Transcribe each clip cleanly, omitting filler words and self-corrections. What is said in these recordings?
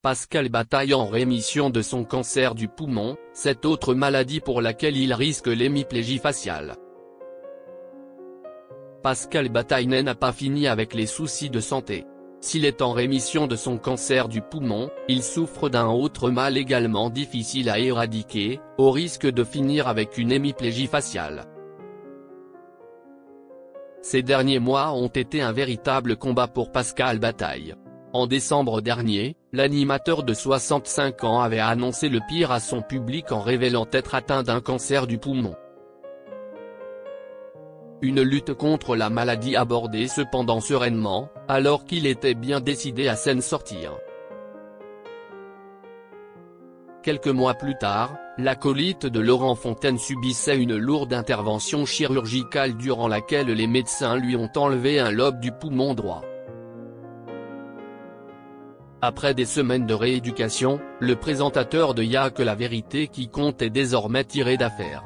Pascal Bataille en rémission de son cancer du poumon, cette autre maladie pour laquelle il risque l'hémiplégie faciale. Pascal Bataille n'a pas fini avec les soucis de santé. S'il est en rémission de son cancer du poumon, il souffre d'un autre mal également difficile à éradiquer, au risque de finir avec une hémiplégie faciale. Ces derniers mois ont été un véritable combat pour Pascal Bataille. En décembre dernier, l'animateur de 65 ans avait annoncé le pire à son public en révélant être atteint d'un cancer du poumon. Une lutte contre la maladie abordée cependant sereinement, alors qu'il était bien décidé à s'en sortir. Quelques mois plus tard, l'acolyte de Laurent Fontaine subissait une lourde intervention chirurgicale durant laquelle les médecins lui ont enlevé un lobe du poumon droit. Après des semaines de rééducation, le présentateur de Y'a que la vérité qui compte est désormais tiré d'affaire.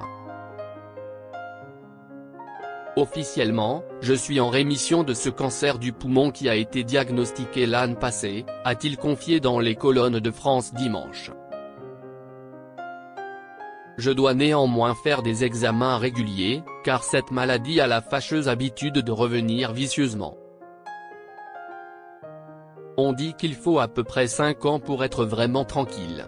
Officiellement, je suis en rémission de ce cancer du poumon qui a été diagnostiqué l'année passée, a-t-il confié dans les colonnes de France Dimanche. Je dois néanmoins faire des examens réguliers, car cette maladie a la fâcheuse habitude de revenir vicieusement. On dit qu'il faut à peu près 5 ans pour être vraiment tranquille.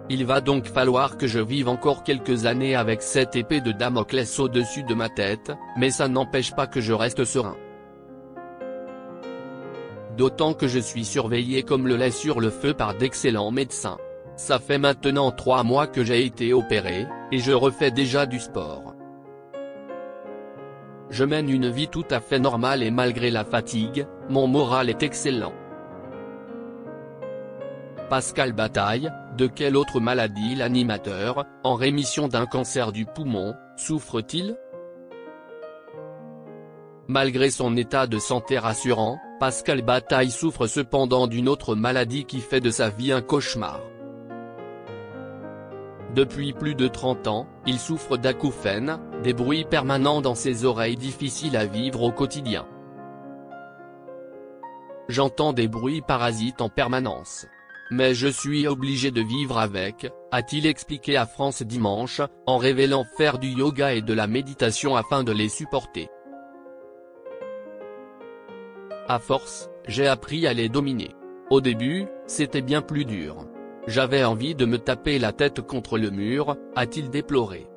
Il va donc falloir que je vive encore quelques années avec cette épée de Damoclès au-dessus de ma tête, mais ça n'empêche pas que je reste serein. D'autant que je suis surveillé comme le lait sur le feu par d'excellents médecins. Ça fait maintenant 3 mois que j'ai été opéré, et je refais déjà du sport. Je mène une vie tout à fait normale et malgré la fatigue, mon moral est excellent. Pascal Bataille, de quelle autre maladie l'animateur, en rémission d'un cancer du poumon, souffre-t-il? Malgré son état de santé rassurant, Pascal Bataille souffre cependant d'une autre maladie qui fait de sa vie un cauchemar. Depuis plus de 30 ans, il souffre d'acouphènes, des bruits permanents dans ses oreilles difficiles à vivre au quotidien. J'entends des bruits parasites en permanence. Mais je suis obligé de vivre avec, a-t-il expliqué à France Dimanche, en révélant faire du yoga et de la méditation afin de les supporter. À force, j'ai appris à les dominer. Au début, c'était bien plus dur. J'avais envie de me taper la tête contre le mur, a-t-il déploré.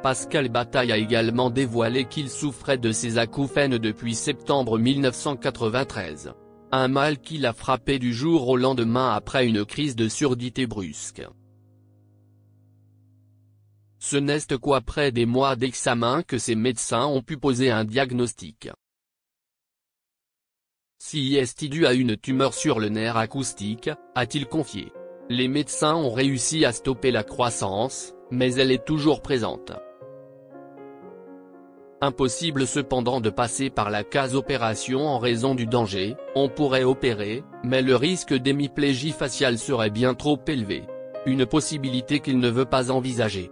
Pascal Bataille a également dévoilé qu'il souffrait de ces acouphènes depuis septembre 1993. Un mal qui l'a frappé du jour au lendemain après une crise de surdité brusque. Ce n'est qu'après des mois d'examen que ces médecins ont pu poser un diagnostic. Si est dû à une tumeur sur le nerf acoustique, a-t-il confié. Les médecins ont réussi à stopper la croissance, mais elle est toujours présente. Impossible cependant de passer par la case opération en raison du danger, on pourrait opérer, mais le risque d'hémiplégie faciale serait bien trop élevé. Une possibilité qu'il ne veut pas envisager.